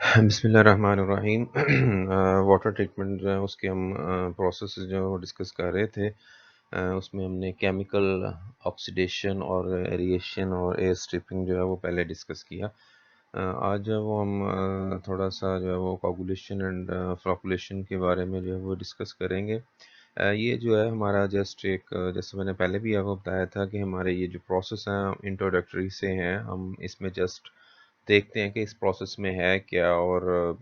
बिस्मिल्लाहिर्रहमानिर्रहीम। Water treatment जो है उसके हम प्रोसेस जो डिस्कस कर रहे थे। उसमें हमने केमिकल ऑक्सीडेशन और एरिएशन और एयर स्ट्रिपिंग जो है वो पहले डिस्कस किया। आज जो है वो हम थोड़ा सा जो है वो कोगुलेशन एंड फ्लोकुलेशन के बारे में जो है वो डिस्कस करेंगे। ये जो है हमारा जस्ट एक जैसे मैंने पहले भी आपको बताया था कि हमारे ये जो प्रोसेस हैं इंट्रोडक्टरी से हैं, हम इसमें जस्ट देखते हैं कि इस प्रोसेस में है क्या, और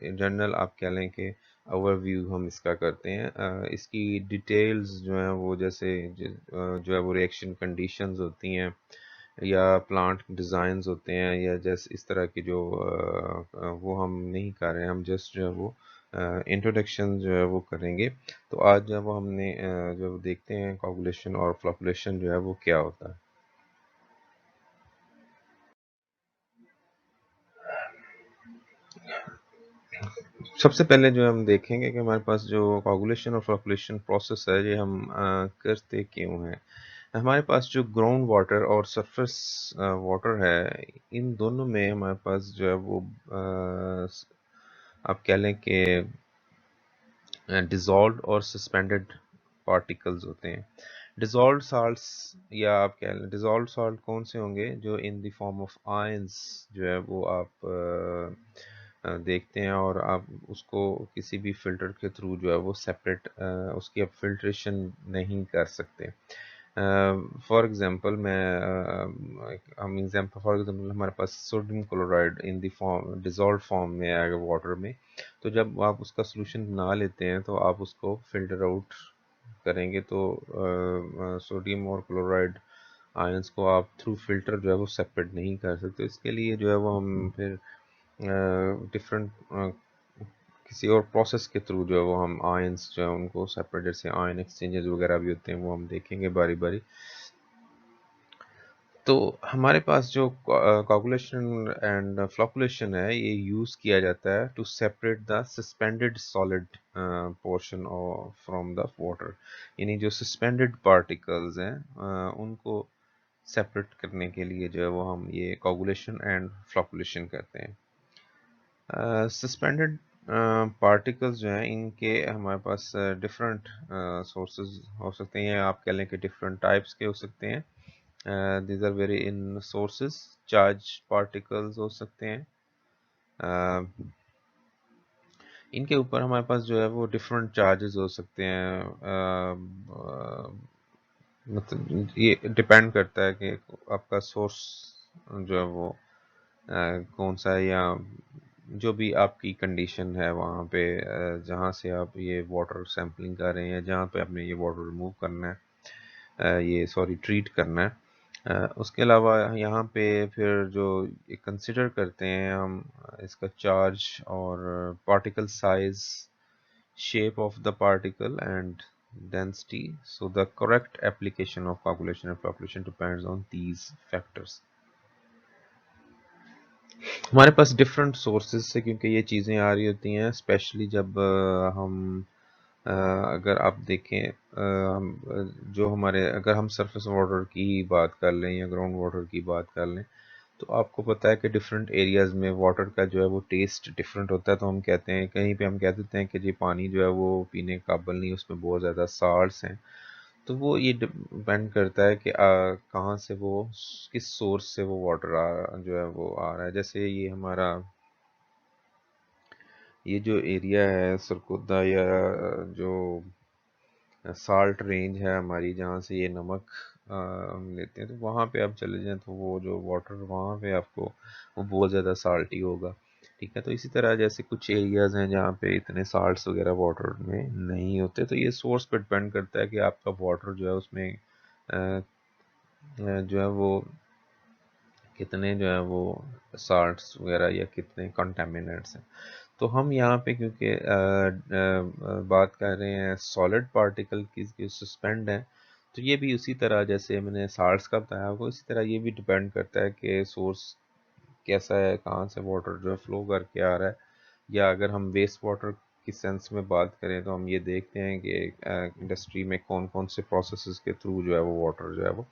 इन जनरल आप कह लें कि ओवरव्यू हम इसका करते हैं। इसकी डिटेल्स जो हैं वो जैसे जो है वो रिएक्शन कंडीशंस होती हैं या प्लांट डिज़ाइंस होते हैं या जैसे इस तरह की जो वो हम नहीं कर रहे हैं, हम जस्ट जो है वो इंट्रोडक्शन जो है वो करेंगे। तो आज जब वो हमने जब देखते हैं कोगुलेशन और फ्लोकुलेशन जो है वो क्या होता है। सबसे पहले जो हम देखेंगे कि हमारे पास जो कोगुलेशन और फ्लोकुलेशन प्रोसेस है ये हम करते क्यों हैं। हमारे पास जो ग्राउंड वाटर और सरफेस वाटर है, इन दोनों में हमारे पास जो है वो आप कह लें कि डिज़ोल्व्ड और सस्पेंडेड पार्टिकल्स होते हैं। डिज़ोल्व्ड साल्ट्स या आप कह लें डिज़ोल्व्ड साल्ट कौन से होंगे, जो इन द फॉर्म ऑफ आयंस जो है वो आप देखते हैं और आप उसको किसी भी फ़िल्टर के थ्रू जो है वो सेपरेट उसकी आप फ़िल्ट्रेशन नहीं कर सकते। फॉर एग्ज़ाम्पल हम एग्ज़ाम्पल फॉर एग्ज़ाम्पल हमारे पास sodium chloride in the form dissolved form में आएगा वाटर में। तो जब आप उसका सॉल्यूशन बना लेते हैं तो आप उसको फ़िल्टर आउट करेंगे, तो सोडियम और क्लोराइड आयंस को आप थ्रू फ़िल्टर जो है वो सेपरेट नहीं कर सकते। इसके लिए जो है वो हम फिर डिफरेंट किसी और प्रोसेस के थ्रू जो है वो हम आयंस जो है उनको सेपरेट, जैसे आयन एक्सचेंजेस वगैरह भी होते हैं, वो हम देखेंगे बारी बारी। तो हमारे पास जो कोगुलेशन एंड फ्लोकुलेशन है ये यूज़ किया जाता है to separate the suspended solid portion from the water. यानी जो सस्पेंडेड पार्टिकल्स हैं उनको सेपरेट करने के लिए जो है वो हम ये कोगुलेशन एंड फ्लोकुलेशन करते हैं। सस्पेंडेड पार्टिकल्स जो हैं इनके हमारे पास डिफरेंट सोर्सेज हो सकते हैं, आप कह लें कि डिफरेंट टाइप्स के हो सकते हैं। these are very in sources, charge particles हो सकते हैं। इनके ऊपर हमारे पास जो है वो डिफरेंट चार्जेस हो सकते हैं। मतलब ये डिपेंड करता है कि आपका सोर्स जो है वो कौन सा है, या जो भी आपकी कंडीशन है वहाँ पे जहाँ से आप ये वाटर सैम्पलिंग कर रहे हैं, जहाँ पे आपने ये वाटर रिमूव करना है, ये सॉरी ट्रीट करना है। उसके अलावा यहाँ पे फिर जो कंसिडर करते हैं हम इसका चार्ज और particle size, shape of the particle and density. So the correct application of coagulation and flocculation depends on these factors. हमारे पास डिफरेंट सोर्सेज से क्योंकि ये चीज़ें आ रही होती हैं, स्पेशली जब हम अगर आप देखें जो हमारे अगर हम सरफेस वाटर की बात कर लें या ग्राउंड वाटर की बात कर लें, तो आपको पता है कि डिफरेंट एरियाज़ में वाटर का जो है वो टेस्ट डिफरेंट होता है। तो हम कहते हैं कहीं पे हम कह देते हैं कि जी पानी जो है वो पीने के काबिल नहीं, उसमें बहुत ज़्यादा साल्ट्स हैं। तो वो ये डिपेंड करता है कि कहाँ से वो किस सोर्स से वो वाटर जो है वो आ रहा है। जैसे ये हमारा ये जो एरिया है सरगोदा या जो साल्ट रेंज है हमारी, जहाँ से ये नमक हम लेते हैं, तो वहाँ पे आप चले जाएं तो वो जो वाटर वहाँ पे आपको वो बहुत ज़्यादा साल्टी होगा। ठीक है, तो इसी तरह जैसे कुछ एरियाज़ हैं जहाँ पे इतने साल्ट्स वगैरह वाटर में नहीं होते, तो ये सोर्स पर डिपेंड करता है कि आपका वाटर जो है उसमें जो है वो कितने जो है वो साल्ट्स वगैरह या कितने कंटामिनेंट्स हैं। तो हम यहाँ पे क्योंकि बात कर रहे हैं सॉलिड पार्टिकल की जो सस्पेंड है, तो ये भी उसी तरह जैसे मैंने साल्ट्स का बताया आपको, इसी तरह ये भी डिपेंड करता है कि सोर्स कैसा है, कहाँ से वाटर जो है फ्लो करके आ रहा है। या अगर हम वेस्ट वाटर की सेंस में बात करें तो हम ये देखते हैं कि इंडस्ट्री में कौन कौन से प्रोसेसेस के थ्रू जो है वो वाटर जो है वो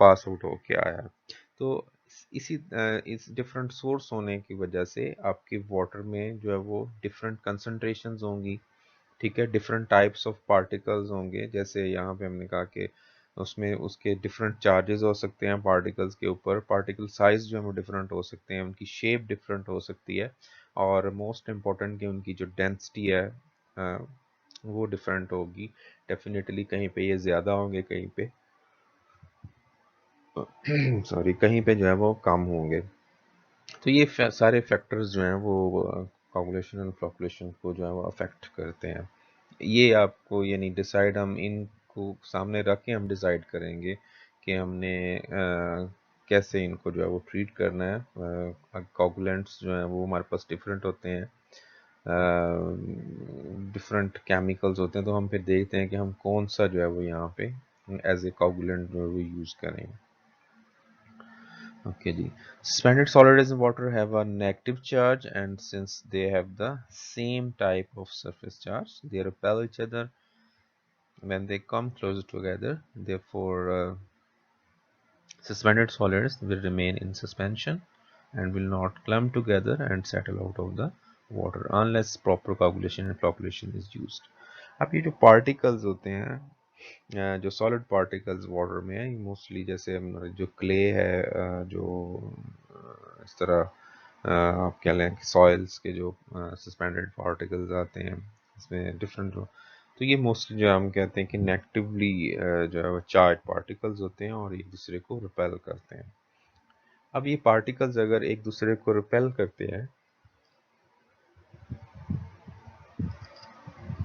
पास आउट होके आया है। तो इस डिफरेंट सोर्स होने की वजह से आपके वाटर में जो है वो डिफरेंट कंसंट्रेशंस होंगी, ठीक है, डिफरेंट टाइप्स ऑफ पार्टिकल्स होंगे। जैसे यहाँ पे हमने कहा कि उसमें उसके डिफरेंट चार्जेस हो सकते हैं पार्टिकल्स के ऊपर, पार्टिकल साइज जो है वो डिफरेंट हो सकते हैं, उनकी शेप डिफरेंट हो सकती है, और मोस्ट इम्पॉर्टेंट कि उनकी जो डेंसिटी है वो डिफरेंट होगी। डेफिनेटली कहीं पे ये ज़्यादा होंगे, कहीं पे सॉरी कहीं पे जो है वो कम होंगे। तो ये सारे फैक्टर्स जो हैं वो कोगुलेशन एंड फ्लोकुलेशन को जो है वो अफेक्ट करते हैं। ये आपको यानी डिसाइड हम इनको सामने रख के हम डिसाइड करेंगे कि हमने कैसे इनको जो है वो ट्रीट करना है। कोगुलेंट्स जो हैं वो हमारे पास डिफरेंट होते हैं, डिफरेंट केमिकल्स होते हैं, तो हम फिर देखते हैं कि हम कौन सा जो है वो यहाँ पे एज ए कोगुलेंट जो है वो यूज़ करेंगे। Okay, ji. Suspended solids in water have a negative charge, and since they have the same type of surface charge, they repel each other when they come closer together. Therefore, suspended solids will remain in suspension and will not clump together and settle out of the water unless proper coagulation and flocculation is used. अब ये जो particles होते हैं, जो solid particles water में है, mostly जैसे जो क्ले है, जो इस तरह आप कह लें कि सॉइल्स के जो सस्पेंडेड पार्टिकल्स आते हैं, इसमें डिफरेंट तो ये मोस्टली जो हम कहते हैं कि नेगेटिवली जो है वो चार्ज पार्टिकल्स होते हैं और एक दूसरे को रिपेल करते हैं। अब ये पार्टिकल्स अगर एक दूसरे को रिपेल करते हैं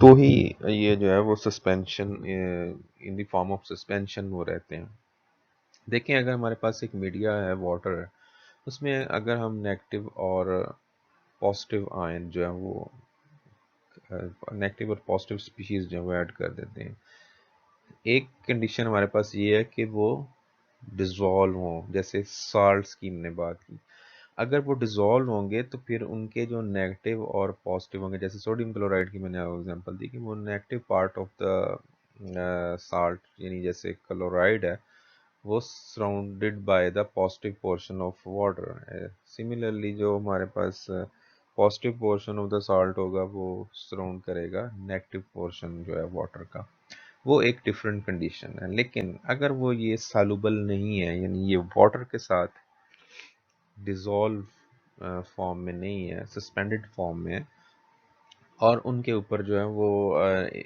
तो ही ये जो है वो suspension in the form of suspension वो रहते हैं। देखें, अगर हमारे पास एक मीडिया है, वाटर है, उसमें अगर हम नेगेटिव और पॉजिटिव आयन जो है वो नेगेटिव और पॉजिटिव स्पीशीज जो है वो ऐड कर देते हैं, एक कंडीशन हमारे पास ये है कि वो डिज़ोल्व हों। जैसे साल्ट्स की हमने बात की, अगर वो डिज़ोल्व होंगे तो फिर उनके जो नेगेटिव और पॉजिटिव होंगे, जैसे सोडियम क्लोराइड की मैंने एग्जांपल दी कि वो negative part of the salt यानी जैसे क्लोराइड है वो surrounded by the positive portion of water. Similarly जो हमारे पास positive portion of the salt होगा वो सराउंड करेगा नेगेटिव पोर्शन जो है वाटर का। वो एक डिफरेंट कंडीशन है। लेकिन अगर वो ये सॉल्युबल नहीं है, यानी ये वाटर के साथ डिज़ोल्व फॉर्म में नहीं है, सस्पेंडेड फॉर्म में है, और उनके ऊपर जो है वो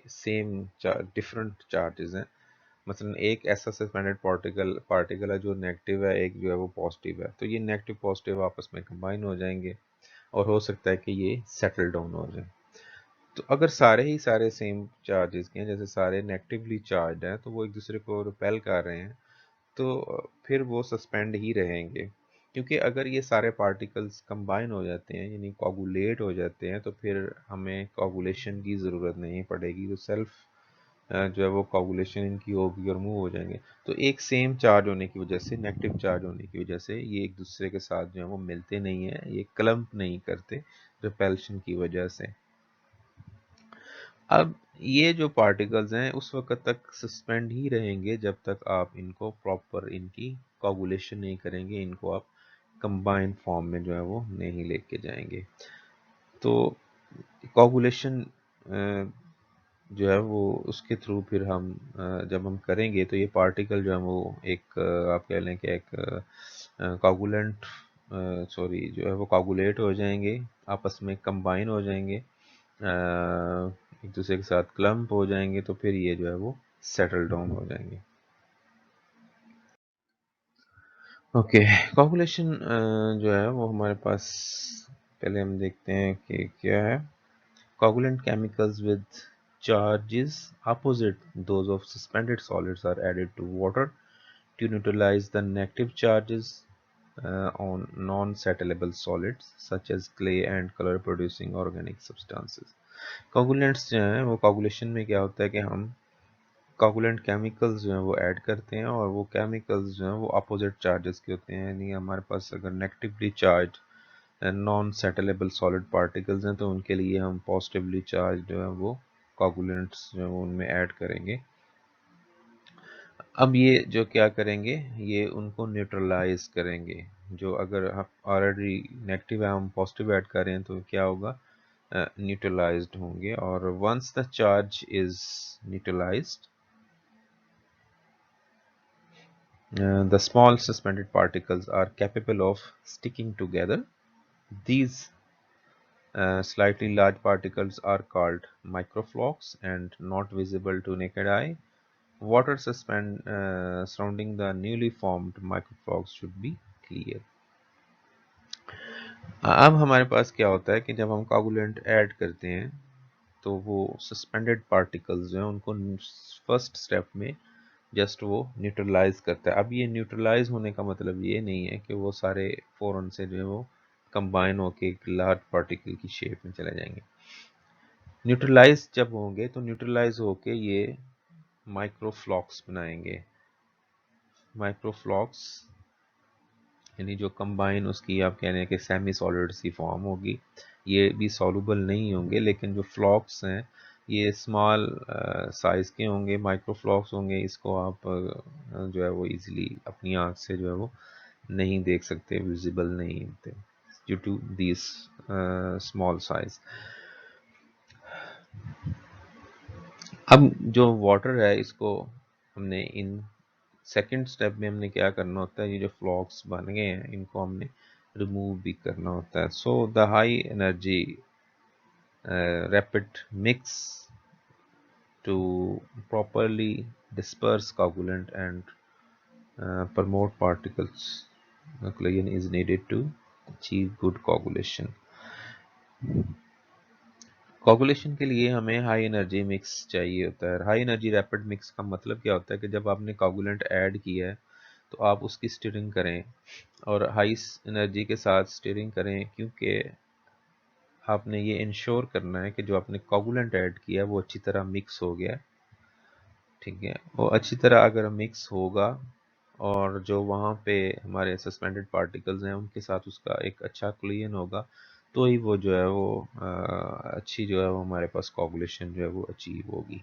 सेम डिफरेंट चार्जेस हैं, मसलन एक ऐसा सस्पेंडेड पार्टिकल है जो नेगेटिव है, एक जो है वो पॉजिटिव है, तो ये नेगेटिव पॉजिटिव आपस में कंबाइन हो जाएंगे और हो सकता है कि ये सेटल डाउन हो जाए। तो अगर सारे ही सारे सेम चार्जेस के हैं, जैसे सारे नेगेटिवली चार्ज हैं, तो वो एक दूसरे को रिपेल कर रहे हैं, तो फिर वो सस्पेंड ही रहेंगे। क्योंकि अगर ये सारे पार्टिकल्स कंबाइन हो जाते हैं यानी कोगुलेट हो जाते हैं, तो फिर हमें कोगुलेशन की ज़रूरत नहीं पड़ेगी, तो सेल्फ जो है वो कोगुलेशन इनकी होगी और मूव हो जाएंगे। तो एक सेम चार्ज होने की वजह से, नेगेटिव चार्ज होने की वजह से ये एक दूसरे के साथ जो है वो मिलते नहीं है, ये क्लम्प नहीं करते रिपेल्शन की वजह से। अब ये जो पार्टिकल्स हैं उस वक्त तक सस्पेंड ही रहेंगे जब तक आप इनको प्रॉपर इनकी कोगुलेशन नहीं करेंगे, इनको आप कंबाइंड फॉर्म में जो है वो नहीं लेके जाएंगे। तो कोगुलेशन जो है वो उसके थ्रू फिर हम जब हम करेंगे तो ये पार्टिकल जो है वो एक आप कह लें कि एक कोगुलेंट सॉरी जो है वो कोगुलेट हो जाएंगे, आपस में कंबाइन हो जाएंगे, एक दूसरे के साथ क्लम्प हो जाएंगे, तो फिर ये जो है वो सेटल डाउन हो जाएंगे। ओके, कोगुलेशन जो है वो हमारे पास पहले हम देखते हैं कि क्या है। Coagulant chemicals with charges opposite those of suspended solids are added to water to neutralize the negative charges on non-settleable solids such as clay and color-producing organic substances. Coagulants जो हैं वो coagulation में क्या होता है कि हम coagulant chemicals जो हैं वो ऐड करते हैं, और वो chemicals जो हैं वो opposite charges के होते हैं, यानी हमारे पास अगर negatively charged non settleable solid particles हैं तो उनके लिए हम पॉजिटिवली चार्ज जो है वो कोगुलेंट्स जो है वो उनमें ऐड करेंगे। अब ये जो क्या करेंगे, ये उनको न्यूट्रलाइज करेंगे, जो अगर आप ऑलरेडी नेगेटिव है हम पॉजिटिव ऐड कर रहे हैं तो क्या होगा, न्यूट्रलाइज्ड होंगे। और once the charge is neutralised the small suspended particles are capable of sticking together. These slightly large particles are called microflocs and not visible to naked eye. Water surrounding the newly formed microflocs should be clear. अब हमारे पास क्या होता है कि जब हम coagulant add करते हैं तो वो सस्पेंडेड पार्टिकल्स जो हैं उनको फर्स्ट स्टेप में जस्ट वो न्यूट्रलाइज करता है। अब ये न्यूट्रलाइज होने का मतलब ये नहीं है कि वो सारे फ़ौरन से जो है वो कंबाइन होके एक लार्ज पार्टिकल की शेप में चले जाएंगे। न्यूट्रलाइज जब होंगे तो न्यूट्रलाइज होके ये माइक्रोफ्लॉक्स बनाएंगे। माइक्रोफ्लॉक्स यानी जो कंबाइन उसकी आप कह रहे हैं कि सेमी सॉलिड सी फॉर्म होगी, ये भी सॉल्युबल नहीं होंगे, लेकिन जो फ्लॉक्स हैं ये स्मॉल साइज़ के होंगे, माइक्रोफ्लॉक्स होंगे। इसको आप जो है वो इजीली अपनी आँख से जो है वो नहीं देख सकते, विजिबल नहीं होते due to this small size. अब जो वाटर है इसको हमने इन सेकेंड स्टेप में हमने क्या करना होता है, ये जो फ्लॉक्स बन गए हैं इनको हमने रिमूव भी करना होता है। So the high energy rapid mix to properly disperse coagulant and promote particles nucleation is needed to achieve good coagulation. Coagulation के लिए हमें हाई एनर्जी मिक्स चाहिए होता है। हाई एनर्जी रैपिड मिक्स का मतलब क्या होता है कि जब आपने कोगुलेंट ऐड किया है तो आप उसकी स्टीयरिंग करें और हाई एनर्जी के साथ स्टीयरिंग करें, क्योंकि आपने ये इंश्योर करना है कि जो आपने कोगुलेंट ऐड किया है वो अच्छी तरह मिक्स हो गया। ठीक है, वो अच्छी तरह अगर मिक्स होगा और जो वहाँ पे हमारे सस्पेंडेड पार्टिकल्स हैं उनके साथ उसका एक अच्छा कोलिजन होगा तो ही वो जो है वो अच्छी जो है वो हमारे पास कोगुलेशन जो है वो अचीव होगी।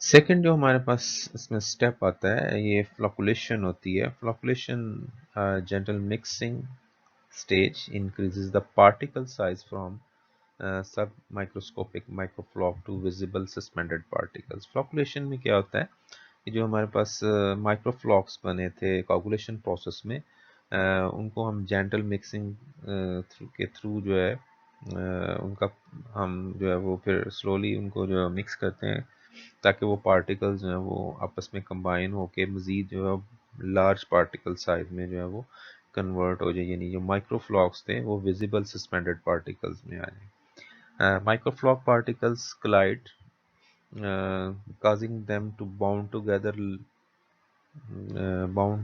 सेकंड जो हमारे पास इसमें स्टेप आता है ये फ्लॉकुलेशन होती है। Flocculation gentle mixing stage increases the particle size from sub microscopic microfloc to visible suspended particles. Flocculation में क्या होता है कि जो हमारे पास माइक्रोफ्लॉक्स बने थे कोगुलेशन प्रोसेस में उनको हम जेंटल मिक्सिंग के थ्रू जो है उनका हम जो है वो फिर स्लोली उनको जो है मिक्स करते हैं ताकि वो पार्टिकल्स जो हैं वो आपस में कंबाइन होके मज़ीद जो है लार्ज पार्टिकल साइज में जो है वो कन्वर्ट हो जाए, यानी जो माइक्रोफ्लॉक्स थे वो विजिबल सस्पेंडेड पार्टिकल्स में आ जाए। माइक्रोफ्लॉक particles collide causing them to bound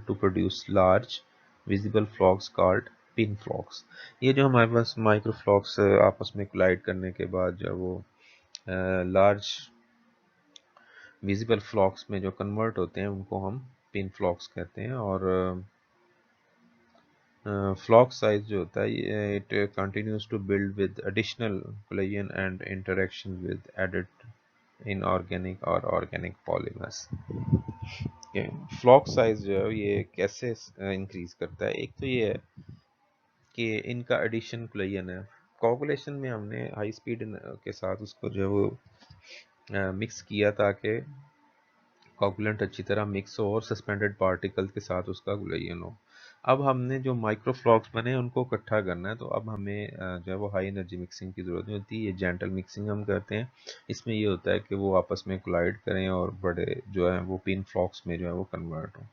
to produce large visible flocks called pin flocks। ये जो हमारे पास माइक्रोफ्लॉक्स आपस में कोलाइड करने के बाद जो वो लार्ज विजिबल फ्लॉक्स में जो कन्वर्ट होते हैं उनको हम पिन फ्लॉक्स कहते हैं। और फ्लॉक साइज जो होता है it continues to build with additional collision and interaction with added inorganic और ऑर्गेनिक पॉलीमर्स। फ्लॉक साइज जो है ये कैसे इंक्रीज करता है, एक तो ये है कि इनका एडिशन कोलिजन है। कोगुलेशन में हमने हाई स्पीड के साथ उसको जो है वो मिक्स किया ताकि कोगुलेंट अच्छी तरह मिक्स हो और सस्पेंडेड पार्टिकल के साथ उसका कोलिजन हो। अब हमने जो माइक्रोफ्लॉक्स बने उनको इकट्ठा करना है तो अब हमें जो है वो हाई एनर्जी मिक्सिंग की ज़रूरत नहीं होती, ये जेंटल मिक्सिंग हम करते हैं। इसमें ये होता है कि वो आपस में कोलाइड करें और बड़े जो है वो पिन फ्लॉक्स में जो है वो कन्वर्ट हो।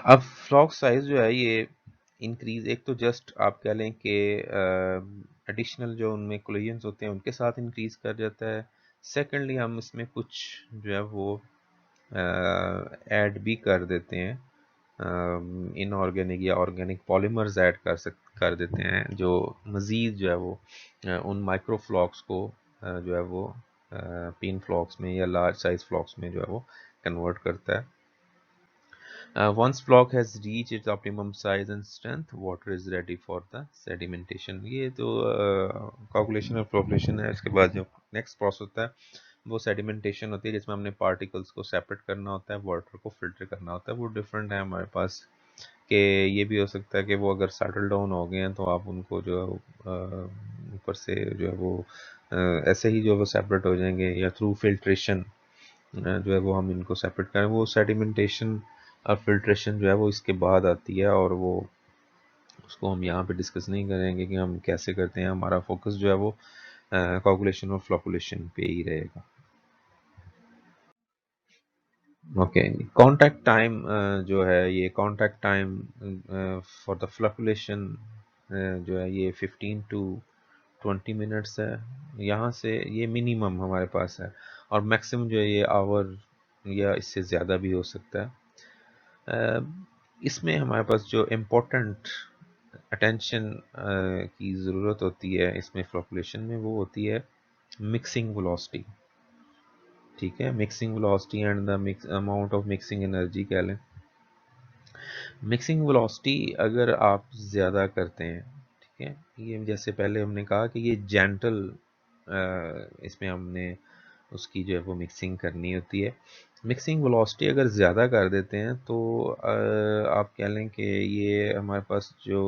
अब फ्लॉक साइज जो है ये इंक्रीज एक तो जस्ट आप कह लें कि एडिशनल जो उनमें कोलिजन्स होते हैं उनके साथ इंक्रीज कर जाता है। सेकेंडली हम इसमें कुछ जो है वो ऐड भी कर देते हैं, इनऑर्गेनिक या ऑर्गेनिक पॉलीमर्स ऐड कर देते हैं जो मज़ीद जो है वो उन माइक्रोफ्लॉक्स को जो है वो पिन फ्लॉक्स में या लार्ज साइज फ्लॉक्स में जो है वो कन्वर्ट करता है। Once flock has reached its optimum size and strength, water is ready for the sedimentation। ये तो coagulation और flocculation है। इसके बाद जो नेक्स्ट प्रोसेस होता है वो सेडिमेंटेशन होती है जिसमें हमने पार्टिकल्स को सेपरेट करना होता है, वाटर को फिल्टर करना होता है, वो डिफरेंट है हमारे पास। कि ये भी हो सकता है कि वो अगर सेटल डाउन हो गए हैं तो आप उनको जो है ऊपर से जो है वो ऐसे ही जो है वो सेपरेट हो जाएंगे, या थ्रू फिल्ट्रेशन जो है वो हम इनको सेपरेट करें। वो सेडिमेंटेशन और फिल्ट्रेशन जो है वो इसके बाद आती है, और वो उसको हम यहाँ पे डिस्कस नहीं करेंगे कि हम कैसे करते हैं। हमारा फोकस जो है वो कोगुलेशन और फ्लोकुलेशन पे ही रहेगा। ओके, कांटेक्ट टाइम जो है, ये कांटेक्ट टाइम फॉर द फ्लकुलेशन जो है ये 15 टू 20 मिनट्स है। यहाँ से ये मिनिमम हमारे पास है, और मैक्सिमम जो है ये आवर या इससे ज़्यादा भी हो सकता है। इसमें हमारे पास जो इम्पोर्टेंट अटेंशन की ज़रूरत होती है इसमें फ्लकुलेशन में, वो होती है मिक्सिंग वेलोसिटी। ठीक है, mixing velocity and the mix amount of mixing energy कह लें। मिक्सिंग वेलोसिटी अगर आप ज़्यादा करते हैं, ठीक है, ये जैसे पहले हमने कहा कि ये जेंटल इसमें हमने उसकी जो है वो मिक्सिंग करनी होती है। मिक्सिंग वेलोसिटी अगर ज़्यादा कर देते हैं तो आप कह लें कि ये हमारे पास जो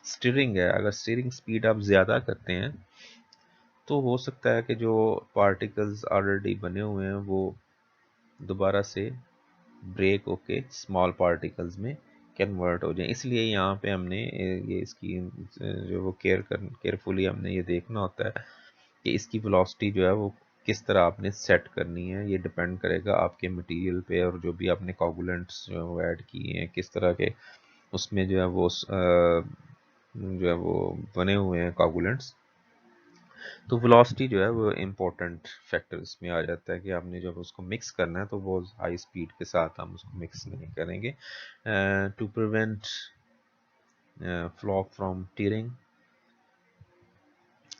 स्टीयरिंग है, अगर स्टीयरिंग स्पीड आप ज़्यादा करते हैं तो हो सकता है कि जो पार्टिकल्स ऑलरेडी बने हुए हैं वो दोबारा से ब्रेक होके स्मॉल पार्टिकल्स में कन्वर्ट हो जाए। इसलिए यहाँ पे हमने ये इसकी जो वो केयरफुली हमने ये देखना होता है कि इसकी वेलोसिटी जो है वो किस तरह आपने सेट करनी है। ये डिपेंड करेगा आपके मटेरियल पे, और जो भी आपने कोगुलेंट्स जो है वो ऐड किए हैं किस तरह के उसमें जो है वो जो है वो बने हुए हैं कोगुलेंट्स। तो वेलोसिटी जो है वो इम्पोर्टेंट फैक्टर इसमें आ जाता है कि आपने जब उसको मिक्स करना है तो वो हाई स्पीड के साथ हम उसको मिक्स नहीं करेंगे। To prevent floc from tearing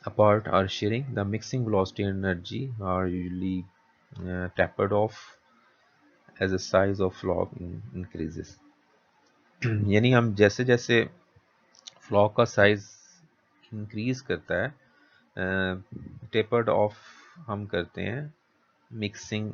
apart or shearing, the mixing velocity and energy are usually tapered off as the size of flock increases। यानी हम जैसे जैसे फ्लॉक का साइज इंक्रीज करता है, टेपर्ड ऑफ हम करते हैं मिक्सिंग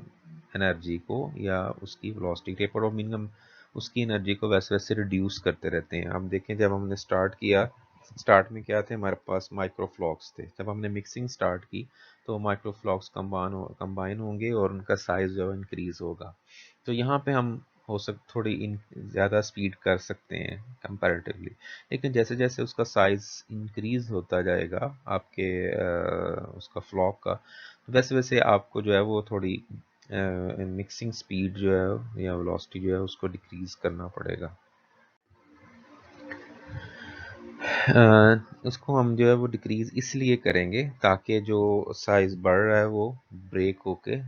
एनर्जी को या उसकी वेलोसिटी। टेपर्ड ऑफ मीनिंग हम उसकी एनर्जी को वैसे वैसे रिड्यूस करते रहते हैं। हम देखें जब हमने स्टार्ट किया, स्टार्ट में क्या थे हमारे पास माइक्रोफ्लॉक्स थे। जब हमने मिक्सिंग स्टार्ट की तो माइक्रोफ्लॉक्स कंबाइन होंगे और उनका साइज जो है इंक्रीज होगा। तो यहाँ पे हम हो थोड़ी ज़्यादा स्पीड कर सकते हैं कंपैरेटिवली, लेकिन जैसे जैसे उसका साइज इंक्रीज होता जाएगा आपके उसका फ्लॉक का, वैसे वैसे आपको जो है वो थोड़ी मिक्सिंग स्पीड जो है या वेलोसिटी जो है उसको डिक्रीज करना पड़ेगा। उसको हम जो है वो डिक्रीज इसलिए करेंगे ताकि जो साइज बढ़ रहा है वो ब्रेक होके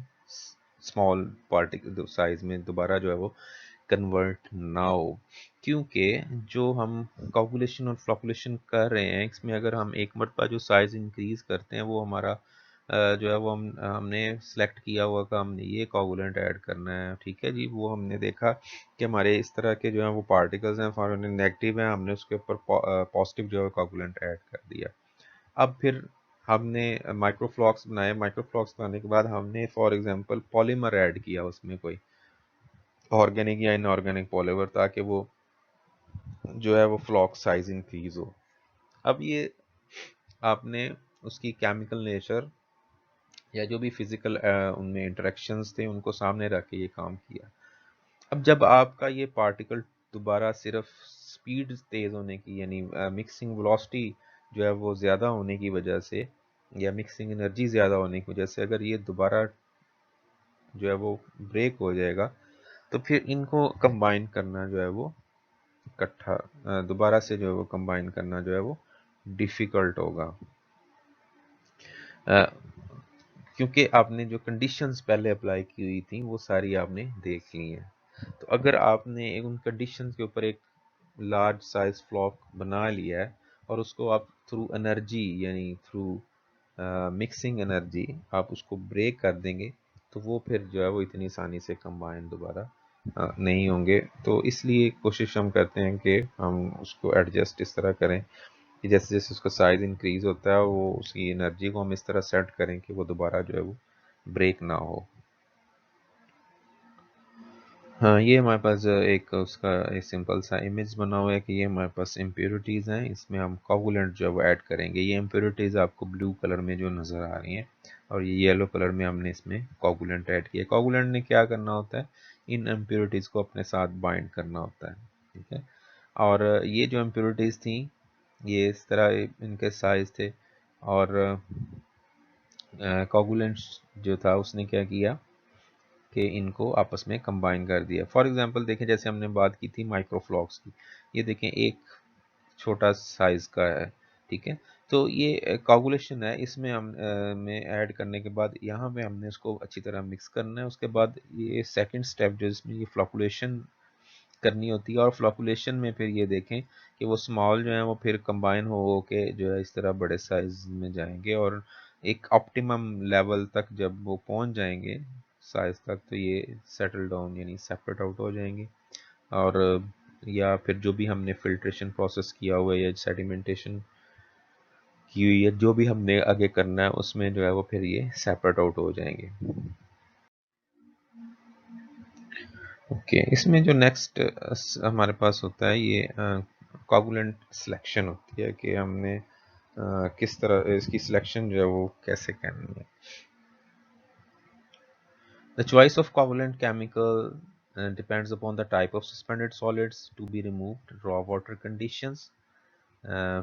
स्मॉल पार्टिकल साइज में दोबारा जो है वो कन्वर्ट ना हो। क्योंकि जो हम कॉपुलेशन और फ्लॉकुलेशन कर रहे हैं इसमें अगर हम एक मरतबा जो साइज इंक्रीज करते हैं, वो हमारा जो है वो हमने सेलेक्ट किया हुआ का हमने ये कोगुलेंट ऐड करना है, ठीक है जी। वो हमने देखा कि हमारे इस तरह के जो है वो पार्टिकल्स हैं फॉर नेगेटिव हैं, हमने उसके ऊपर पॉजिटिव जो है कोगुलेंट ऐड कर दिया। अब फिर हमने माइक्रोफ्लॉक्स बनाए, माइक्रोफ्लॉक्स बनाने के बाद हमने फॉर एग्जांपल पॉलीमर ऐड किया उसमें, कोई ऑर्गेनिक या इनऑर्गेनिक पॉलीमर, ताकि वो जो है वो फ्लॉक साइज इंक्रीज हो। अब ये आपने उसकी केमिकल नेचर या जो भी फिजिकल उनमें इंटरेक्शंस थे उनको सामने रख के ये काम किया। अब जब आपका ये पार्टिकल दोबारा सिर्फ स्पीड तेज होने की यानी मिक्सिंग वेलोसिटी जो है वो ज़्यादा होने की वजह से या मिक्सिंग एनर्जी ज़्यादा होने की वजह से अगर ये दोबारा जो है वो ब्रेक हो जाएगा, तो फिर इनको कंबाइन करना जो है वो इकट्ठा दोबारा से जो है वो कंबाइन करना जो है वो डिफ़िकल्ट होगा। क्योंकि आपने जो कंडीशंस पहले अप्लाई की हुई थी वो सारी आपने देख ली हैं। तो अगर आपने उन कंडीशंस के ऊपर एक लार्ज साइज फ्लॉक बना लिया है और उसको आप थ्रू एनर्जी यानी थ्रू मिक्सिंग एनर्जी आप उसको ब्रेक कर देंगे, तो वो फिर जो है वो इतनी आसानी से कंबाइन दोबारा नहीं होंगे। तो इसलिए कोशिश हम करते हैं कि हम उसको एडजस्ट इस तरह करें कि जैसे जैसे उसका साइज इंक्रीज होता है वो उसकी एनर्जी को हम इस तरह सेट करें कि वो दोबारा जो है वो ब्रेक ना हो। हाँ, ये हमारे पास एक उसका एक सिंपल सा इमेज बना हुआ है कि ये हमारे पास इम्प्योरिटीज़ हैं, इसमें हम कोगुलेंट जो है वो ऐड करेंगे। ये इम्प्योरिटीज़ आपको ब्लू कलर में जो नज़र आ रही हैं और ये येलो कलर में हमने इसमें कोगुलेंट ऐड किया। कोगुलेंट ने क्या करना होता है, इन इम्प्योरिटीज़ को अपने साथ बाइंड करना होता है, ठीक है। और ये जो इम्प्योरिटीज़ थी ये इस तरह इनके साइज थे और कोगुलेंट जो था उसने क्या किया कि इनको आपस में कंबाइन कर दिया। फॉर एग्जांपल देखें, जैसे हमने बात की थी माइक्रोफ्लॉक्स की, ये देखें एक छोटा साइज का है, ठीक है। तो ये कोगुलेशन है, इसमें हम में ऐड करने के बाद यहाँ पे हमने इसको अच्छी तरह मिक्स करना है। उसके बाद ये सेकंड स्टेप जो इसमें ये फ्लॉकुलेशन करनी होती है और फ्लॉकुलेशन में फिर ये देखें कि वो स्मॉल जो है वो फिर कंबाइन हो के जो है इस तरह बड़े साइज में जाएंगे और एक ऑप्टिमम लेवल तक जब वो पहुंच जाएंगे साइज तक तो ये सेटल डाउन यानी सेपरेट आउट हो जाएंगे। और या फिर जो भी हमने फिल्ट्रेशन प्रोसेस किया हुआ है या सेडिमेंटेशन की हुई है, जो भी हमने आगे करना है उसमें जो है वो फिर ये सेपरेट आउट हो जाएंगे। ओके, इसमें जो नेक्स्ट हमारे पास होता है ये कोगुलेंट सिलेक्शन होती है कि हमने किस तरह इसकी सिलेक्शन जो है वो कैसे करनी है। The choice of coagulant chemical depends upon the type of suspended solids to be removed, raw water conditions,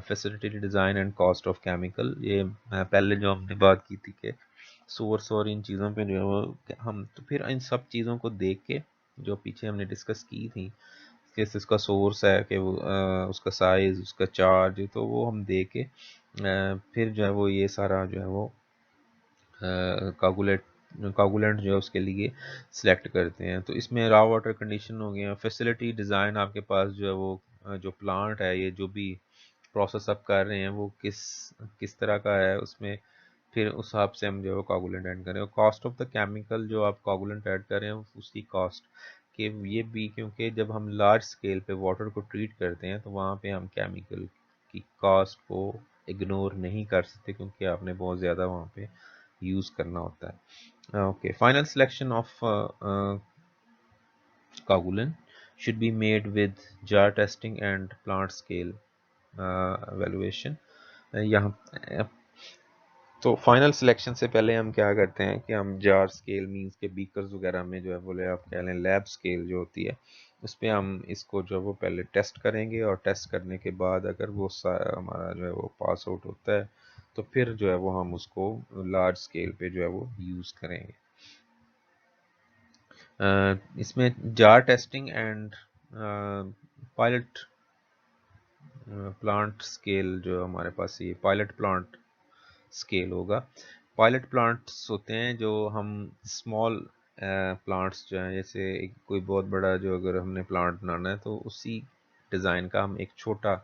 facility design and cost of chemical। ये पहले जो हमने बात की थी कि सोर्स और इन चीज़ों पे जो है वो हम तो फिर इन सब चीज़ों को देख के जो पीछे हमने डिस्कस की थी किस इसका सोर्स है कि वो उसका साइज़ उसका चार्ज तो वो हम देख के फिर जो है वो ये सारा जो है वो कागुलेट कागुलेंट जो है उसके लिए सिलेक्ट करते हैं। तो इसमें रॉ वाटर कंडीशन हो गया, फैसिलिटी डिज़ाइन आपके पास जो है वो जो प्लांट है ये जो भी प्रोसेस आप कर रहे हैं वो किस किस तरह का है उसमें फिर उस हिसाब से हम जो है कोगुलेंट ऐड करें। और कॉस्ट ऑफ द केमिकल जो आप कोगुलेंट ऐड कर रहे हैं उसकी कॉस्ट कि ये भी क्योंकि जब हम लार्ज स्केल पे वाटर को ट्रीट करते हैं तो वहाँ पे हम केमिकल की कॉस्ट को इग्नोर नहीं कर सकते क्योंकि आपने बहुत ज़्यादा वहाँ पे यूज़ करना होता है। Okay, final selection of coagulant should be made with jar testing and plant scale evaluation। यहाँ तो फाइनल सिलेक्शन से पहले हम क्या करते हैं कि हम जार स्केल मींस के बीकर्स वगैरह में जो है बोले आप कह लें लैब स्केल जो होती है उस पर हम इसको जो है वो पहले टेस्ट करेंगे और टेस्ट करने के बाद अगर वो हमारा जो है वो पास आउट होता है तो फिर जो है वो हम उसको लार्ज स्केल पे जो है वो यूज़ करेंगे। इसमें jar testing and pilot plant scale जो हमारे पास ये पायलट प्लांट स्केल होगा। पायलट प्लांट्स होते हैं जो हम स्मॉल प्लांट्स जो हैं जैसे कोई बहुत बड़ा जो अगर हमने प्लांट बनाना है तो उसी डिज़ाइन का हम एक छोटा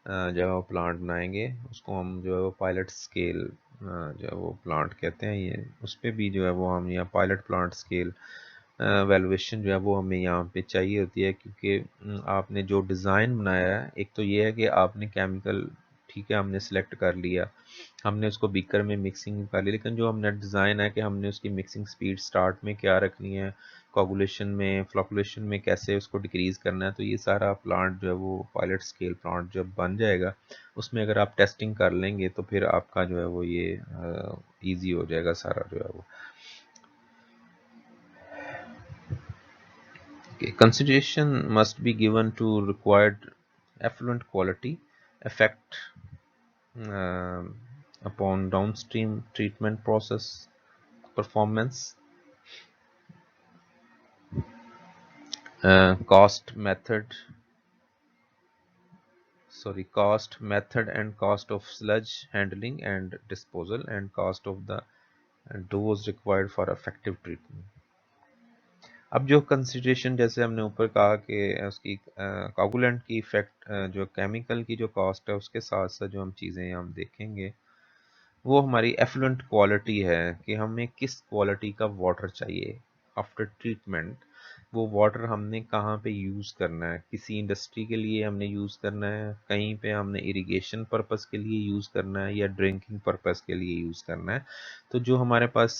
जो है वो प्लांट बनाएंगे उसको हम जो है वो पायलट स्केल जो है वो प्लांट कहते हैं। ये उस पर भी जो है वो हम यहाँ पायलट प्लांट स्केल वैल्यूएशन जो है वो हमें यहाँ पे चाहिए होती है क्योंकि आपने जो डिज़ाइन बनाया है एक तो ये है कि आपने केमिकल ठीक है हमने सेलेक्ट कर लिया हमने उसको बीकर में मिक्सिंग कर ली लेकिन जो हमने डिज़ाइन है कि हमने उसकी मिक्सिंग स्पीड स्टार्ट में क्या रखनी है कोगुलेशन में फ्लॉकुलेशन में कैसे उसको डिक्रीज़ करना है तो ये सारा प्लांट जो है वो पायलट स्केल प्लांट जब बन जाएगा उसमें अगर आप टेस्टिंग कर लेंगे तो फिर आपका जो है वो ये ईजी हो जाएगा सारा जो है वो। Okay. Consideration must be given to required effluent quality, effect um, upon downstream treatment process performance, cost method and cost of sludge handling and disposal, and cost of the dose required for effective treatment। अब जो consideration जैसे हमने ऊपर कहा कि उसकी coagulant की effect जो केमिकल की जो कॉस्ट है उसके साथ साथ जो हम चीज़ें हम देखेंगे वो हमारी एफ्लुएंट क्वालिटी है कि हमें किस क्वालिटी का वाटर चाहिए आफ्टर ट्रीटमेंट। वो वाटर हमने कहाँ पे यूज़ करना है, किसी इंडस्ट्री के लिए हमने यूज़ करना है, कहीं पे हमने इरिगेशन पर्पस के लिए यूज़ करना है या ड्रिंकिंग पर्पस के लिए यूज़ करना है। तो जो हमारे पास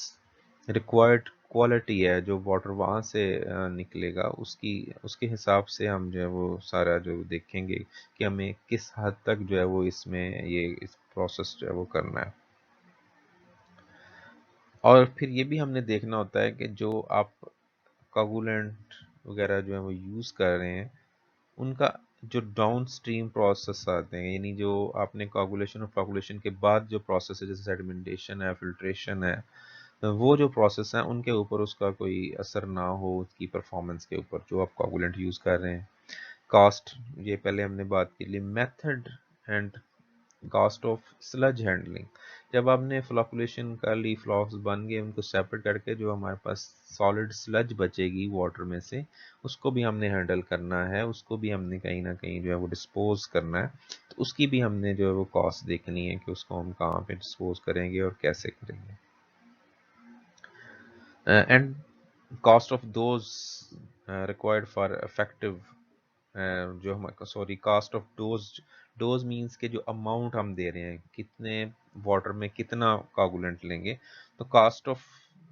रिक्वायर्ड क्वालिटी है जो वाटर वहाँ से निकलेगा, उसके हिसाब से हम जो है वो सारा जो देखेंगे कि हमें किस हद तक जो है वो इसमें ये इस प्रोसेस जो है वो करना है। और फिर ये भी हमने देखना होता है कि जो आप कोगुलेंट वगैरह जो है वो यूज़ कर रहे हैं, उनका जो डाउन स्ट्रीम प्रोसेस आते हैं, यानी जो आपने कोगुलेशन और फ्लोकुलेशन के बाद जो प्रोसेस है, जैसे सेडिमेंटेशन है, फिल्ट्रेशन है, तो वो जो प्रोसेस है उनके ऊपर उसका कोई असर ना हो उसकी परफॉर्मेंस के ऊपर जो आप कोगुलेंट यूज़ कर रहे हैं। कास्ट, ये पहले हमने बात की ली। Method and cost of sludge handling, जब आपने फ्लोकुलेशन कर ली, फ्लॉक्स बन गए, उनको सेपरेट करके जो हमारे पास सॉलिड स्लज बचेगी वाटर में से, उसको भी हमने हैंडल करना है, उसको भी हमने कहीं ना कहीं जो है वो डिस्पोज करना है। तो उसकी भी हमने जो है वो कॉस्ट देखनी है कि उसको हम कहाँ पे डिस्पोज करेंगे और कैसे करेंगे। And cost of those required for effective जो हम sorry cost of dose means के जो अमाउंट हम दे रहे हैं, कितने वाटर में कितना कोगुलेंट लेंगे, तो कास्ट ऑफ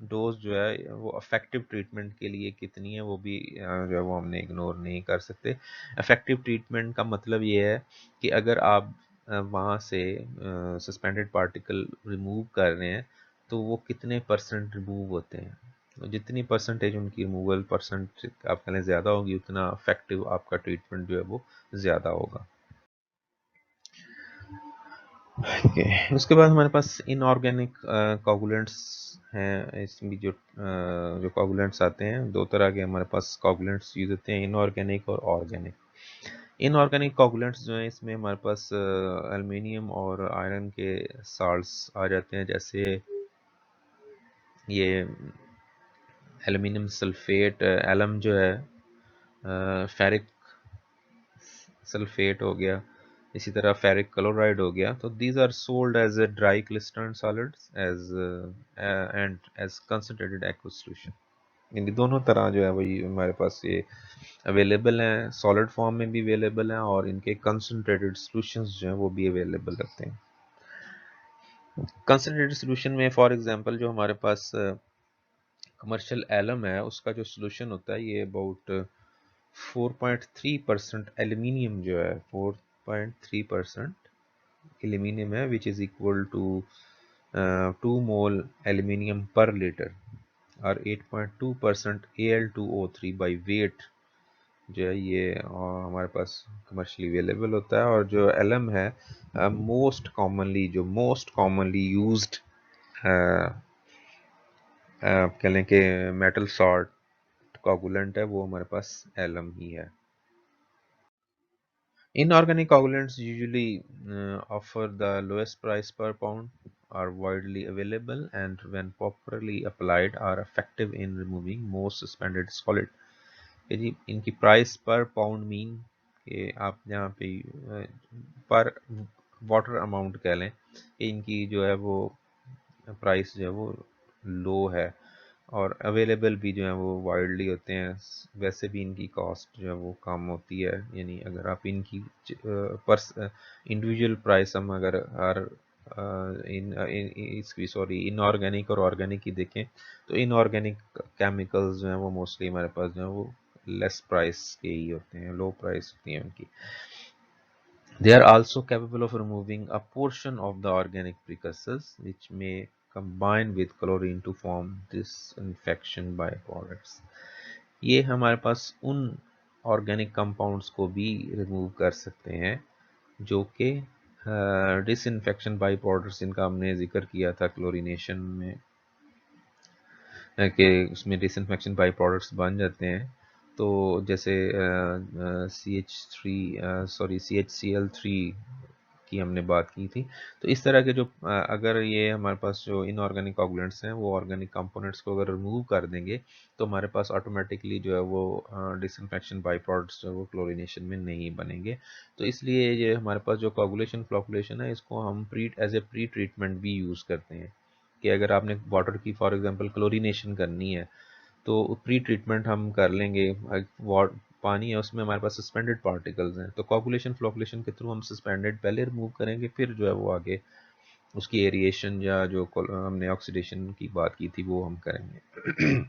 डोज जो है वो अफेक्टिव ट्रीटमेंट के लिए कितनी है वो भी जो है वो हमने इग्नोर नहीं कर सकते। अफेक्टिव ट्रीटमेंट का मतलब ये है कि अगर आप वहाँ से सस्पेंडेड पार्टिकल रिमूव कर रहे हैं तो वो कितने परसेंट रिमूव होते हैं, तो जितनी परसेंटेज उनकी रिमूवल परसेंट आप कहें ज़्यादा होगी, उतना इफेक्टिव आपका ट्रीटमेंट जो है वो ज़्यादा होगा। ठीक है, उसके बाद हमारे पास इनऑर्गेनिक कोगुलेंट्स हैं। इसमें जो कोगुलेंट्स आते हैं, दो तरह के हमारे पास कोगुलेंट्स यूज होते हैं, इनऑर्गेनिक और ऑर्गेनिक। इनऑर्गेनिक कोगुलेंट्स जो हैं इसमें हमारे पास एल्युमिनियम और आयरन के साल्ट्स आ जाते हैं, जैसे ये एल्युमिनियम सल्फेट, एलम जो है, फेरिक सल्फेट हो गया, इसी तरह फेरिक क्लोराइड हो गया। तो these are sold as a dry crystalline solids as and as concentrated aqueous solution. यानी दोनों तरह जो है वही हमारे पास ये अवेलेबल हैं, सॉलिड फॉर्म में भी अवेलेबल हैं और इनके कंसंट्रेटेड सॉल्यूशंस जो हैं वो भी अवेलेबल रहते हैं। कंसंट्रेटेड सॉल्यूशन में फॉर एग्जांपल जो हमारे पास कमर्शियल एलम है, उसका जो सॉल्यूशन होता है ये अबाउट 4.3% एल्यूमिनियम जो है, 4.3% एल्यूमिनियम है, which is equal to 2 mole aluminium per litre, और 8.2% Al2O3 बाई वेट जो है ये हमारे पास कमर्शियली अवेलेबल होता है। और जो एलम है, मोस्ट कॉमनली यूज्ड कह लें कि मेटल सॉल्ट कोगुलेंट है, वो हमारे पास एलम ही है। Inorganic coagulants usually offer the lowest price per pound, are widely available, and when properly applied are effective in removing most suspended solid। कि जी इनकी प्राइस पर पाउंड मीन कि आप यहाँ पे पर वाटर अमाउंट कह लें कि इनकी जो है वो प्राइस जो है वो लो है, और अवेलेबल भी जो है वो वाइडली होते हैं। वैसे भी इनकी कॉस्ट जो है वो कम होती है, यानी अगर आप इनकी पर्स इंडिविजुअल प्राइस हम अगर हर इसकी सॉरी इनऑर्गेनिक और ऑर्गेनिक की देखें, तो इनऑर्गेनिक केमिकल्स जो हैं वो मोस्टली हमारे पास जो है वो लेस प्राइस के ही होते हैं, लो प्राइस होती है उनकी। They are also capable of removing a portion of the organic precursors, which may combine with chlorine to form disinfection byproducts। ये हमारे पास उन ऑर्गेनिक कंपाउंड्स को भी रिमूव कर सकते हैं जो कि डिसइंफेक्शन बाई प्रोडक्ट्स, इनका हमने जिक्र किया था क्लोरीनेशन में कि उसमें डिसइंफेक्शन बाई प्रोडक्ट्स बन जाते हैं। तो जैसे CH3 की हमने बात की थी। तो इस तरह के जो अगर ये हमारे पास जो इनऑर्गेनिक कोगुलेंट्स हैं वो ऑर्गेनिक कंपोनेंट्स को अगर रिमूव कर देंगे तो हमारे पास ऑटोमेटिकली जो है वो डिसइंफेक्शन बाई प्रोडक्ट्स जो है वो क्लोरीनेशन में नहीं बनेंगे। तो इसलिए ये हमारे पास जो कोगुलेशन फ्लोकुलेशन है, इसको हम एज ए प्री ट्रीटमेंट भी यूज़ करते हैं कि अगर आपने वाटर की फॉर एग्जांपल क्लोरीनेशन करनी है तो प्री ट्रीटमेंट हम कर लेंगे। पानी है उसमें हमारे पास सस्पेंडेड पार्टिकल्स हैं, तो कोगुलेशन फ्लोकुलेशन के थ्रू हम सस्पेंडेड पहले रिमूव करेंगे, फिर जो है वो आगे उसकी एरिएशन या जो हमने ऑक्सीडेशन की बात की थी वो हम करेंगे।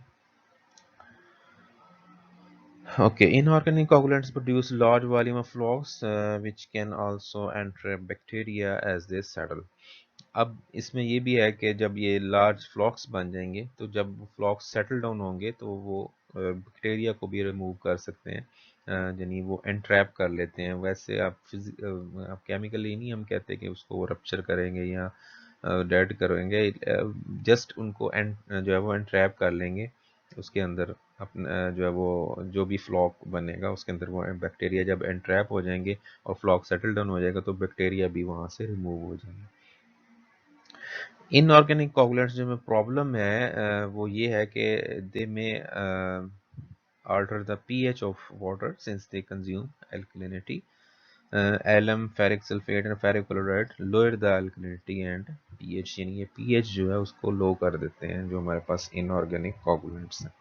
Okay, inorganic coagulants produce large volume of flocks, which can also entrap bacteria as they settle. अब इसमें ये भी है कि जब ये लार्ज फ्लॉक्स बन जाएंगे तो जब फ्लॉक्स सेटल डाउन होंगे तो वो बैक्टीरिया को भी रिमूव कर सकते हैं, यानी वो एंट्रैप कर लेते हैं। वैसे आप केमिकली नहीं हम कहते कि उसको वो रप्चर करेंगे या डेड करेंगे, जस्ट उनको जो है वो एंट्रैप कर लेंगे उसके अंदर। अपना जो है वो जो भी फ्लॉक बनेगा उसके अंदर वो बैक्टीरिया जब एंट्रैप हो जाएंगे और फ्लॉक सेटल डाउन हो जाएगा तो बैक्टीरिया भी वहाँ से रिमूव हो जाएंगे। इनऑर्गेनिक कोगुलेंट्स जो में प्रॉब्लम है वो ये है कि दे में alter the pH of water since they consume alkalinity. Alum, ferric sulfate and ferric chloride lower the alkalinity and pH, यानी ये pH जो है उसको लो कर देते हैं जो हमारे पास इनऑर्गेनिक कोगुलेंट्स हैं।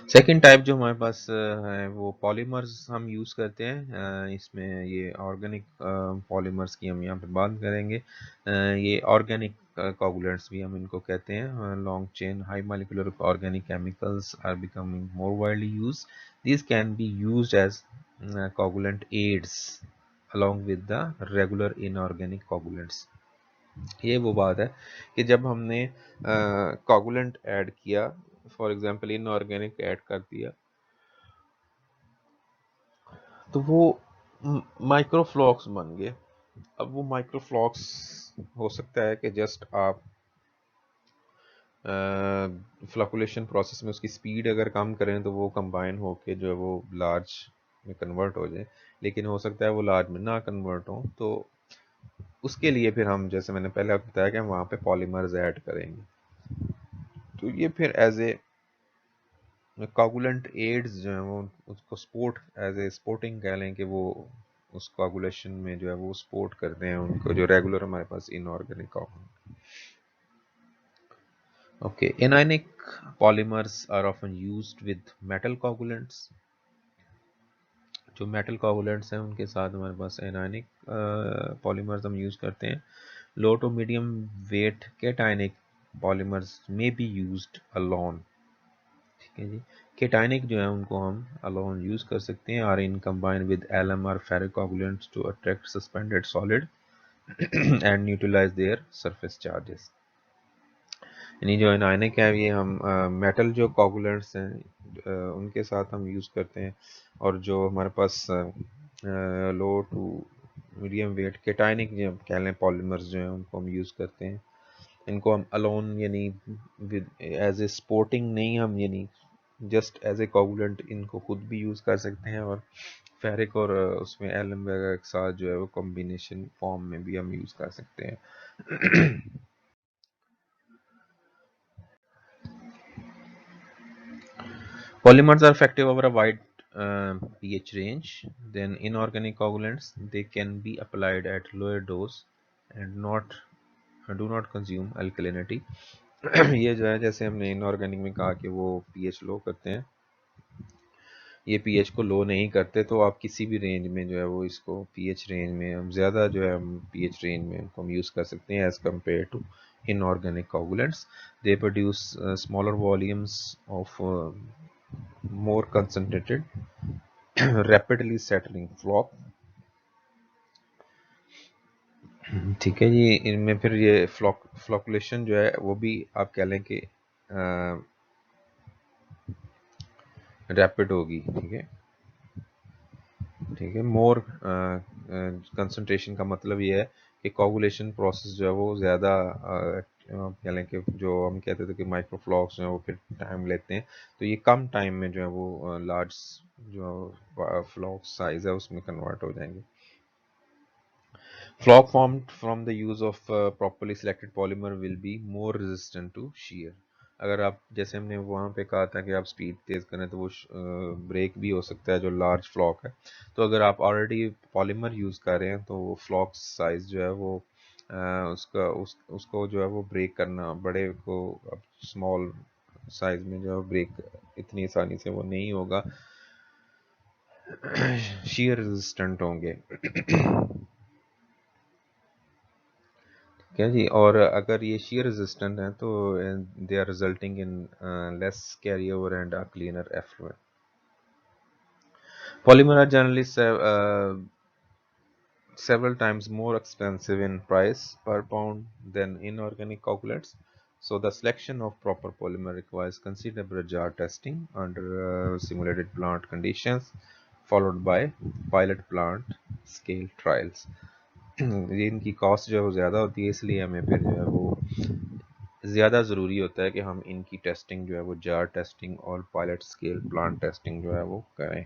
सेकेंड टाइप जो हमारे पास है वो पॉलीमर्स हम यूज़ करते हैं। इसमें ये ऑर्गेनिक पॉलीमर्स की हम यहाँ पे बात करेंगे। ये ऑर्गेनिक कोगुलेंट्स भी हम इनको कहते हैं। Long chain high molecular organic chemicals are becoming more widely use. This can be used as coagulant aids along with the regular inorganic coagulants। ये वो बात है कि जब हमने कोगुलेंट ऐड किया, फॉर एग्जांपल इनऑर्गेनिक ऐड कर दिया, तो वो माइक्रोफ्लॉक्स बन गए। अब वो माइक्रोफ्लॉक्स हो सकता है कि जस्ट आप फ्लकुलेशन प्रोसेस में उसकी स्पीड अगर कम करें तो वो कंबाइन होके जो है वो लार्ज में कन्वर्ट हो जाए, लेकिन हो सकता है वो लार्ज में ना कन्वर्ट हो। तो उसके लिए फिर हम, जैसे मैंने पहले आपको बताया कि हम वहाँ पे पॉलीमर्स ऐड करेंगे, तो ये फिर एज ए कोगुलेंट एड्स जो है वो उसको स्पोर्ट, एज ए स्पोर्टिंग कह लें कि वो उस कोगुलेशन में जो है वो सपोर्ट करते हैं उनको, जो रेगुलर हमारे पास inorganic coagulant. Okay, anionic polymers are often used with metal coagulants. जो मेटल कोगुलेंट्स हैं उनके साथ हमारे पास एनायनिक पॉलीमर्स हम यूज़ करते हैं। Low to medium weight cationic polymers may be used alone. ठीक है जी, केटायनिक जो है उनको हम अलोन यूज कर सकते हैं। Are in combine with alum और ferric coagulants to attract suspended solid and neutralize their surface charges. यानी जो एनायनिक है ये हम मेटल जो कोगुलेंट्स हैं उनके साथ हम यूज करते हैं, और जो हमारे पास लो टू मीडियम वेट केटायनिक जो कह लें पॉलीमर्स जो हैं उनको हम यूज करते हैं। इनको हम अलोन यानी विद एज ए स्पोर्टिंग नहीं, हम यानी जस्ट एज ए कोगुलेंट इनको खुद भी यूज़ कर सकते हैं, और फेरिक और उसमें एलम वगैरह के साथ जो है वो कॉम्बिनेशन फॉर्म में भी हम यूज़ कर सकते हैं। Polymers are effective over a wide pH range than inorganic coagulants. They can be applied at lower dose and not do not consume alkalinity। ये जो है जैसे हमने इनऑर्गेनिक में कहा कि वो पीएच लो करते हैं, ये पीएच को लो नहीं करते, तो आप किसी भी रेंज में जो है वो इसको पीएच रेंज में हम ज़्यादा जो है हम पीएच रेंज में इनको हम यूज़ कर सकते हैं as compare to inorganic coagulants. They produce smaller volumes of more concentrated rapidly settling flock। ठीक है जी, इनमें फिर ये फ्लॉकुलेशन जो है वो भी आप कह लें कि रैपिड होगी। ठीक है, ठीक है। मोर कंसंट्रेशन का मतलब ये है कि कोगुलेशन प्रोसेस जो है वो ज़्यादा कह लें कि जो हम कहते थे कि माइक्रोफ्लॉक्स जो है वो फिर टाइम लेते हैं, तो ये कम टाइम में जो है वो लार्ज जो फ्लॉक साइज है उसमें कन्वर्ट हो जाएंगे। Flock formed from the use of properly selected polymer will be more resistant to shear। अगर आप, जैसे हमने वहाँ पे कहा था कि आप स्पीड तेज़ करें तो वो ब्रेक भी हो सकता है जो लार्ज फ्लॉक है। तो अगर आप ऑलरेडी पॉलीमर यूज़ कर रहे हैं तो वो फ्लॉक साइज जो है वो उसको जो है वो ब्रेक करना, बड़े को अब स्मॉल साइज में जो है ब्रेक इतनी आसानी से वो नहीं होगा। shear resistant होंगे। क्या जी, और अगर ये shear resistant हैं तो they are resulting in less carryover and a cleaner effluent. Polymer are generally several times more expensive in price per pound than inorganic coagulants. So the selection of proper polymer requires considerable jar testing under simulated plant conditions, followed by pilot plant scale trials. ये इनकी cost जो है वो ज़्यादा होती है, इसलिए हमें फिर जो है वो ज़्यादा ज़रूरी होता है कि हम इनकी टेस्टिंग जो है वो जार टेस्टिंग और पायलट स्केल प्लांट टेस्टिंग जो है वो करें।